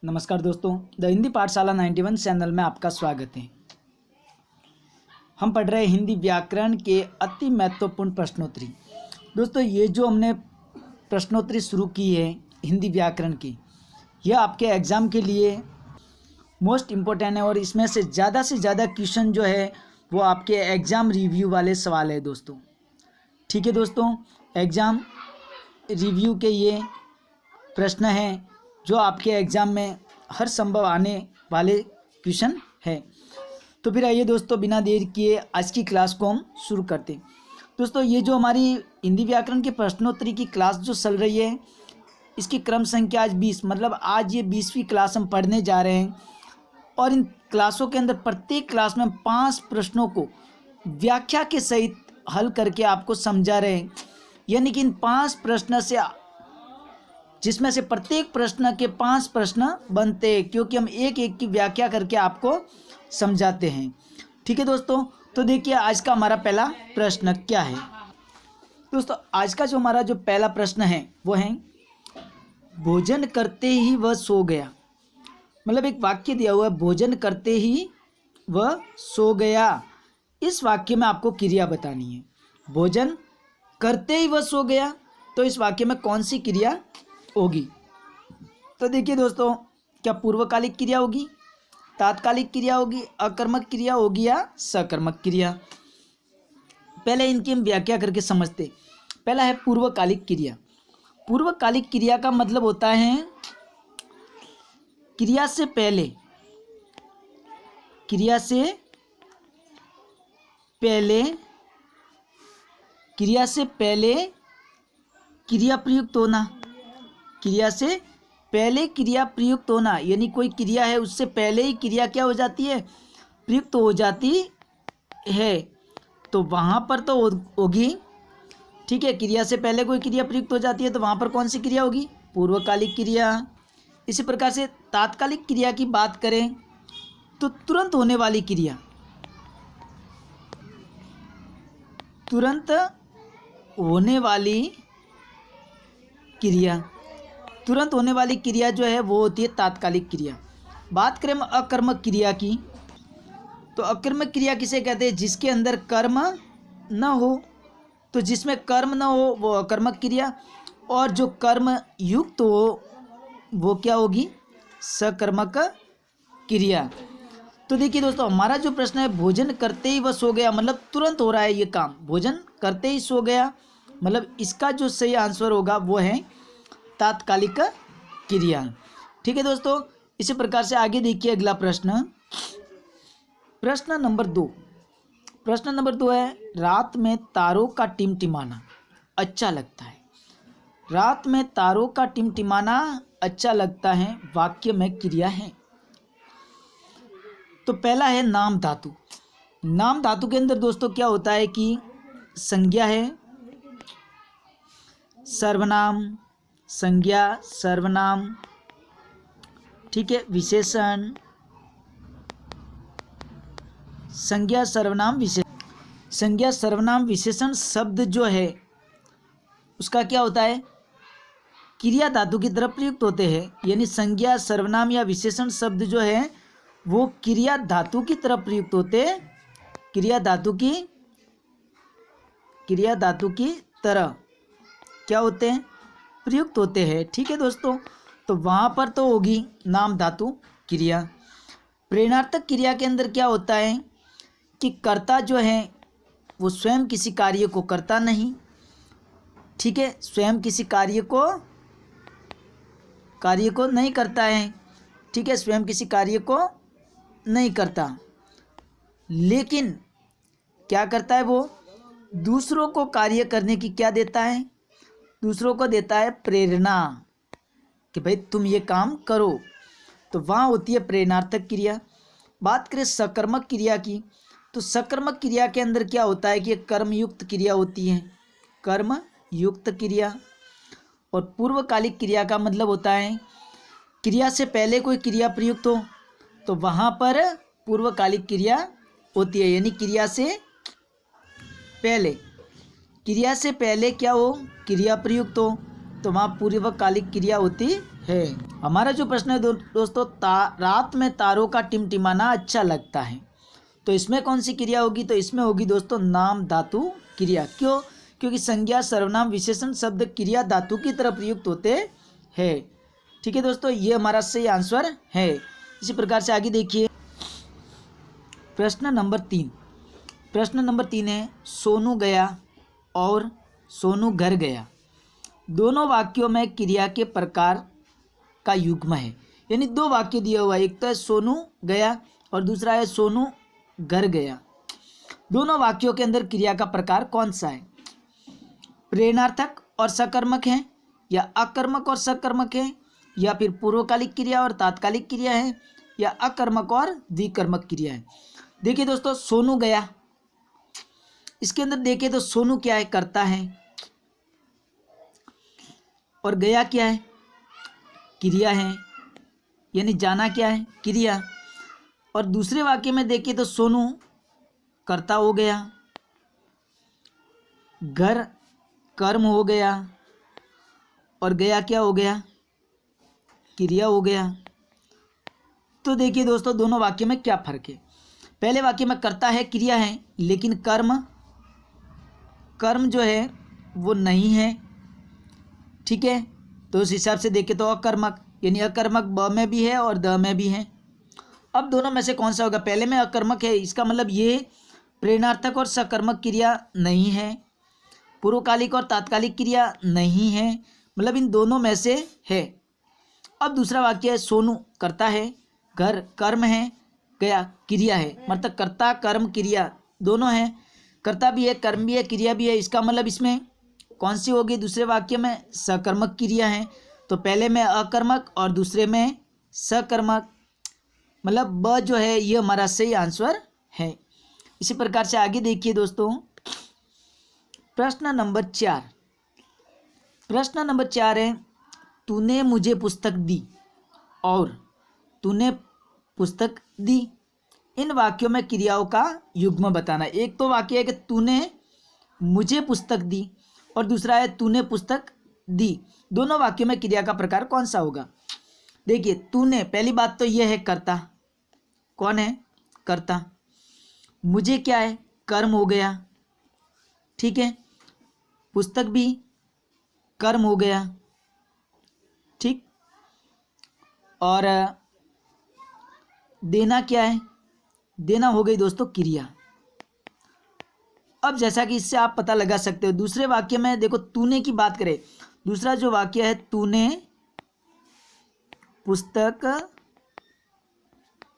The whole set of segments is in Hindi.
नमस्कार दोस्तों, द हिंदी पाठशाला 91 चैनल में आपका स्वागत है। हम पढ़ रहे हैं हिंदी व्याकरण के अति महत्वपूर्ण प्रश्नोत्तरी। दोस्तों, ये जो हमने प्रश्नोत्तरी शुरू की है हिंदी व्याकरण की, यह आपके एग्ज़ाम के लिए मोस्ट इम्पोर्टेंट है और इसमें से ज़्यादा क्वेश्चन जो है वो आपके एग्ज़ाम रिव्यू वाले सवाल है दोस्तों। ठीक है दोस्तों, एग्ज़ाम रिव्यू के ये प्रश्न हैं जो आपके एग्ज़ाम में हर संभव आने वाले क्वेश्चन है। तो फिर आइए दोस्तों, बिना देर किए आज की क्लास को हम शुरू करते हैं। दोस्तों, ये जो हमारी हिंदी व्याकरण के प्रश्नोत्तरी की क्लास जो चल रही है, इसकी क्रम संख्या आज 20, मतलब आज ये 20वीं क्लास हम पढ़ने जा रहे हैं। और इन क्लासों के अंदर प्रत्येक क्लास में 5 प्रश्नों को व्याख्या के सहित हल करके आपको समझा रहे हैं। यानी कि इन 5 प्रश्न से, जिसमें से प्रत्येक प्रश्न के 5 प्रश्न बनते हैं, क्योंकि हम एक एक की व्याख्या करके आपको समझाते हैं। ठीक है दोस्तों, तो देखिए आज का हमारा पहला प्रश्न क्या है। दोस्तों, आज का जो हमारा जो पहला प्रश्न है वो है भोजन करते ही वह सो गया। मतलब एक वाक्य दिया हुआ है, भोजन करते ही वह सो गया। इस वाक्य में आपको क्रिया बतानी है। भोजन करते ही वह सो गया, तो इस वाक्य में कौन सी क्रिया होगी? तो देखिए दोस्तों, क्या पूर्वकालिक क्रिया होगी, तात्कालिक क्रिया होगी, अकर्मक क्रिया होगी या सकर्मक क्रिया? पहले इनकी हम व्याख्या करके समझते। पहला है पूर्वकालिक क्रिया। पूर्वकालिक क्रिया का मतलब होता है क्रिया से पहले, क्रिया से पहले, क्रिया से पहले क्रिया प्रयुक्त होना। क्रिया से पहले क्रिया प्रयुक्त होना, यानी कोई क्रिया है उससे पहले ही क्रिया क्या हो जाती है, प्रयुक्त हो जाती है। तो वहाँ पर तो होगी, ठीक है। क्रिया से पहले कोई क्रिया प्रयुक्त हो जाती है तो वहाँ पर कौन सी क्रिया होगी? पूर्वकालिक क्रिया। इसी प्रकार से तात्कालिक क्रिया की बात करें तो तुरंत होने वाली क्रिया, तुरंत होने वाली क्रिया, तुरंत होने वाली क्रिया जो है वो होती है तात्कालिक क्रिया। बात करें हम अकर्मक क्रिया की, तो अकर्मक क्रिया किसे कहते हैं? जिसके अंदर कर्म न हो। तो जिसमें कर्म न हो वो अकर्मक क्रिया, और जो कर्म युक्त हो वो क्या होगी? सकर्मक क्रिया। तो देखिए दोस्तों, हमारा जो प्रश्न है भोजन करते ही वह सो गया, मतलब तुरंत हो रहा है ये काम। भोजन करते ही सो गया, मतलब इसका जो सही आंसर होगा वो है तात्कालिक क्रिया। ठीक है दोस्तों, इसी प्रकार से आगे देखिए अगला प्रश्न, प्रश्न नंबर 2। प्रश्न नंबर 2 है रात में तारों का टिमटिमाना अच्छा लगता है। रात में तारों का टिमटिमाना अच्छा लगता है, वाक्य में क्रिया है। तो पहला है नाम धातु। नाम धातु के अंदर दोस्तों क्या होता है कि संज्ञा है, सर्वनाम, संज्ञा, सर्वनाम, ठीक है, विशेषण, संज्ञा, सर्वनाम, विशेषण। संज्ञा, सर्वनाम, विशेषण शब्द जो है उसका क्या होता है? क्रिया धातु की तरफ प्रयुक्त होते हैं। यानी संज्ञा, सर्वनाम या विशेषण शब्द जो है वो क्रिया धातु की तरफ प्रयुक्त होते हैं। क्रिया धातु की तरह क्या होते हैं? प्रयुक्त होते हैं। ठीक है दोस्तों, तो वहाँ पर तो होगी नाम धातु क्रिया। प्रेरणार्थक क्रिया के अंदर क्या होता है कि कर्ता जो है वो स्वयं किसी कार्य को करता नहीं। ठीक है, स्वयं किसी कार्य को नहीं करता है। ठीक है, स्वयं किसी कार्य को नहीं करता, लेकिन क्या करता है? वो दूसरों को कार्य करने की क्या देता है? दूसरों को देता है प्रेरणा कि भाई तुम ये काम करो। तो वहाँ होती है प्रेरणार्थक क्रिया। बात करें सकर्मक क्रिया की, तो सकर्मक क्रिया के अंदर क्या होता है कि कर्मयुक्त क्रिया होती है, कर्मयुक्त क्रिया। और पूर्वकालिक क्रिया का मतलब होता है क्रिया से पहले कोई क्रिया प्रयुक्त हो, तो वहाँ पर पूर्वकालिक क्रिया होती है। यानी क्रिया से पहले क्या हो? क्रिया प्रयुक्त हो, तो वहाँ पूर्वकालिक क्रिया होती है। हमारा जो प्रश्न है दोस्तों, रात में तारों का टिमटिमाना अच्छा लगता है, तो इसमें कौन सी क्रिया होगी? तो इसमें होगी दोस्तों नाम धातु क्रिया। क्यों? क्योंकि संज्ञा, सर्वनाम, विशेषण शब्द क्रिया धातु की तरह प्रयुक्त होते हैं। ठीक है दोस्तों, ये हमारा सही आंसर है। इसी प्रकार से आगे देखिए प्रश्न नंबर 3। प्रश्न नंबर 3 है सोनू गया और सोनू घर गया दोनों वाक्यों में क्रिया के प्रकार का युग्म है। यानी दो वाक्य दिया हुआ है, एक तो है सोनू गया और दूसरा है सोनू घर गया। दोनों वाक्यों के अंदर क्रिया का प्रकार कौन सा है? प्रेरणार्थक और सकर्मक है, या अकर्मक और सकर्मक है, या फिर पूर्वकालिक क्रिया और तात्कालिक क्रिया है, या अकर्मक और द्विकर्मक क्रिया है। देखिए दोस्तों, सोनू गया, इसके अंदर देखिए तो सोनू क्या है? करता है, और गया क्या है? क्रिया है, यानी जाना क्या है? क्रिया। और दूसरे वाक्य में देखिए तो सोनू कर्ता हो गया, घर कर्म हो गया, और गया क्या हो गया? क्रिया हो गया। तो देखिए दोस्तों, दोनों वाक्य में क्या फर्क है? पहले वाक्य में कर्ता है, क्रिया है, लेकिन कर्म जो है वो नहीं है। ठीक है, तो उस हिसाब से देखें तो अकर्मक, यानी अकर्मक ब में भी है और द में भी है। अब दोनों में से कौन सा होगा? पहले में अकर्मक है, इसका मतलब ये प्रेरणार्थक और सकर्मक क्रिया नहीं है, पूर्वकालिक और तात्कालिक क्रिया नहीं है, मतलब इन दोनों में से है। अब दूसरा वाक्य है सोनू करता है, घर कर्म है, गया क्रिया है, मतलब कर्ता कर्म क्रिया दोनों हैं, कर्ता भी है, कर्म भी है, क्रिया भी है। इसका मतलब इसमें कौन सी होगी? दूसरे वाक्य में सकर्मक क्रिया है, तो पहले में अकर्मक और दूसरे में सकर्मक, मतलब ब जो है ये हमारा सही आंसर है। इसी प्रकार से आगे देखिए दोस्तों प्रश्न नंबर 4। प्रश्न नंबर 4 है तूने मुझे पुस्तक दी और तूने पुस्तक दी, इन वाक्यों में क्रियाओं का युग्म बताना। एक तो वाक्य है कि तूने मुझे पुस्तक दी और दूसरा है तूने पुस्तक दी, दोनों वाक्यों में क्रिया का प्रकार कौन सा होगा? देखिए तूने, पहली बात तो यह है कर्ता, कौन है? कर्ता। मुझे क्या है? कर्म हो गया, ठीक है, पुस्तक भी कर्म हो गया, ठीक, और देना क्या है? देना हो गई दोस्तों क्रिया। अब जैसा कि इससे आप पता लगा सकते हो, दूसरे वाक्य में देखो तूने की बात करें, दूसरा जो वाक्य है तूने पुस्तक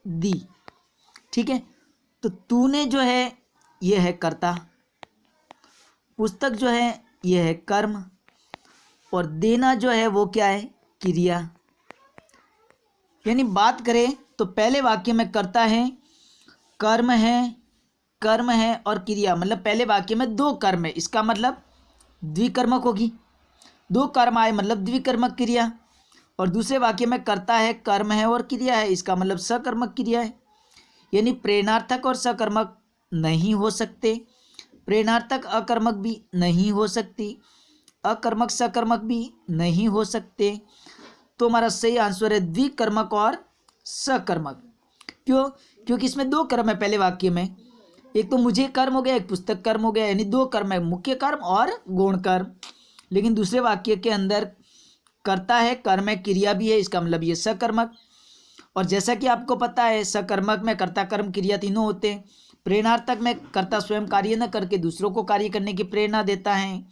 दी, ठीक है, तो तूने जो है यह है कर्ता, पुस्तक जो है यह है कर्म, और देना जो है वो क्या है? क्रिया। यानी बात करें तो पहले वाक्य में कर्ता है, कर्म है और क्रिया, मतलब पहले वाक्य में दो कर्म है, इसका मतलब द्विकर्मक होगी, दो कर्म आए मतलब द्विकर्मक क्रिया। और दूसरे वाक्य में कर्ता है, कर्म है और क्रिया है, इसका मतलब सकर्मक क्रिया है। यानी प्रेरणार्थक और सकर्मक नहीं हो सकते, प्रेरणार्थक अकर्मक भी नहीं हो सकती, अकर्मक सकर्मक भी नहीं हो सकते। तो हमारा सही आंसर है द्विकर्मक और सकर्मक। क्यों? क्योंकि इसमें दो कर्म है पहले वाक्य में, एक तो मुझे कर्म हो गया, एक पुस्तक कर्म हो गया, यानी दो कर्म है, मुख्य कर्म और गौण कर्म। लेकिन दूसरे वाक्य के अंदर कर्ता है, कर्म है, क्रिया भी है, इसका मतलब ये सकर्मक। और जैसा कि आपको पता है सकर्मक में कर्ता कर्म क्रिया तीनों होते हैं, प्रेरणार्थक में कर्ता स्वयं कार्य न करके दूसरों को कार्य करने की प्रेरणा देता है,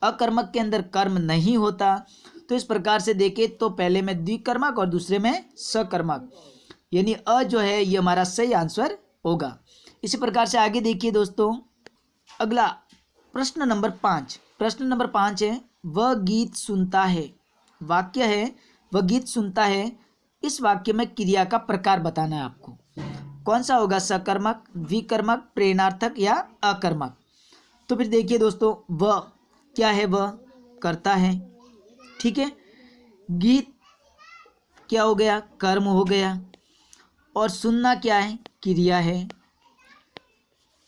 अकर्मक के अंदर कर्म नहीं होता। तो इस प्रकार से देखें तो पहले में द्विकर्मक और दूसरे में सकर्मक, यानी अ जो है ये हमारा सही आंसर होगा। इसी प्रकार से आगे देखिए दोस्तों अगला प्रश्न नंबर 5। प्रश्न नंबर 5 है वह गीत सुनता है, वाक्य है वह गीत सुनता है, इस वाक्य में क्रिया का प्रकार बताना है आपको, कौन सा होगा? सकर्मक, द्विकर्मक, प्रेरणार्थक या अकर्मक? तो फिर देखिए दोस्तों वह क्या है? वह करता है, ठीक है, गीत क्या हो गया? कर्म हो गया, और सुनना क्या है? क्रिया है।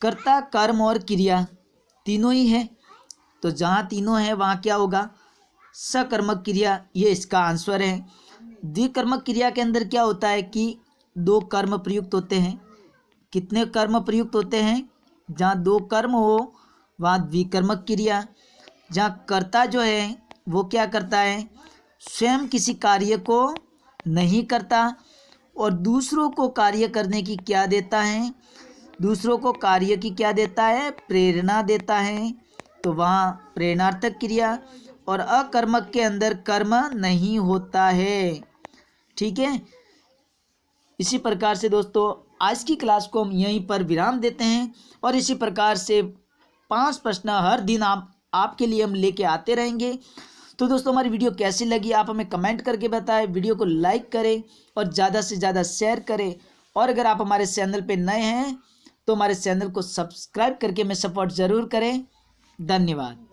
कर्ता कर्म और क्रिया तीनों ही है, तो जहाँ तीनों है वहाँ क्या होगा? सकर्मक क्रिया, ये इसका आंसर है। द्विकर्मक क्रिया के अंदर क्या होता है कि दो कर्म प्रयुक्त होते हैं। कितने कर्म प्रयुक्त होते हैं? जहाँ दो कर्म हो वहाँ द्विकर्मक क्रिया। जहाँ कर्ता जो है वो क्या करता है? स्वयं किसी कार्य को नहीं करता और दूसरों को कार्य करने की क्या देता है? दूसरों को कार्य की क्या देता है? प्रेरणा देता है। तो वहाँ प्रेरणार्थक क्रिया। और अकर्मक के अंदर कर्म नहीं होता है। ठीक है, इसी प्रकार से दोस्तों आज की क्लास को हम यहीं पर विराम देते हैं और इसी प्रकार से 5 प्रश्न हर दिन आपके लिए हम लेके आते रहेंगे। तो दोस्तों हमारी वीडियो कैसी लगी आप हमें कमेंट करके बताएं, वीडियो को लाइक करें और ज़्यादा से ज़्यादा शेयर करें। और अगर आप हमारे चैनल पे नए हैं तो हमारे चैनल को सब्सक्राइब करके हमें सपोर्ट ज़रूर करें। धन्यवाद।